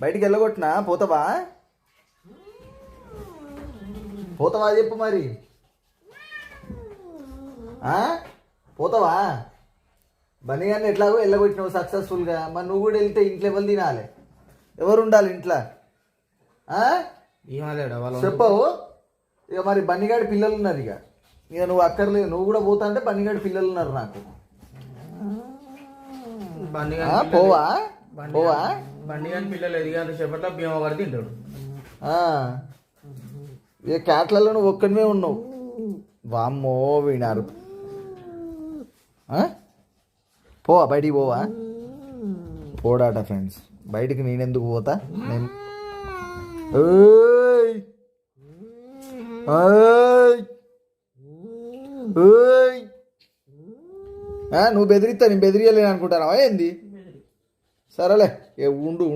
బయటికి వెళ్ళగొట్టినా పోతావా పోతావా చెప్పు మరి పోతావా బన్నీ గారిని ఎట్లాగో వెళ్ళగొట్టినావు సక్సెస్ఫుల్గా. మరి నువ్వు కూడా వెళ్తే ఇంట్లో ఎవరు తినాలి, ఎవరు ఉండాలి ఇంట్లో చెప్పవు. ఇక మరి బన్నీగాడి పిల్లలు ఉన్నారు, ఇక నువ్వు అక్కర్లేదు, నువ్వు కూడా పోతా అంటే బన్నీగాడి పిల్లలు ఉన్నారు నాకు. పోవా పోవా బండి కానీ పిల్లలు ఎదిగారు చెప్పట్లా బియ్యం ఒకటి తింటాడు. ఇక క్యాట్లలో నువ్వు ఒక్కడిమే ఉన్నావు. వామ్మో వినారు. పోవా బయటికి పోవా పోడాట ఫ్రెండ్స్. బయటికి నేనెందుకు పోతా, నేను నువ్వు బెదిరిస్తా, నేను బెదిరియలేను అనుకుంటారా ఏంది? సరేలే ఉండు.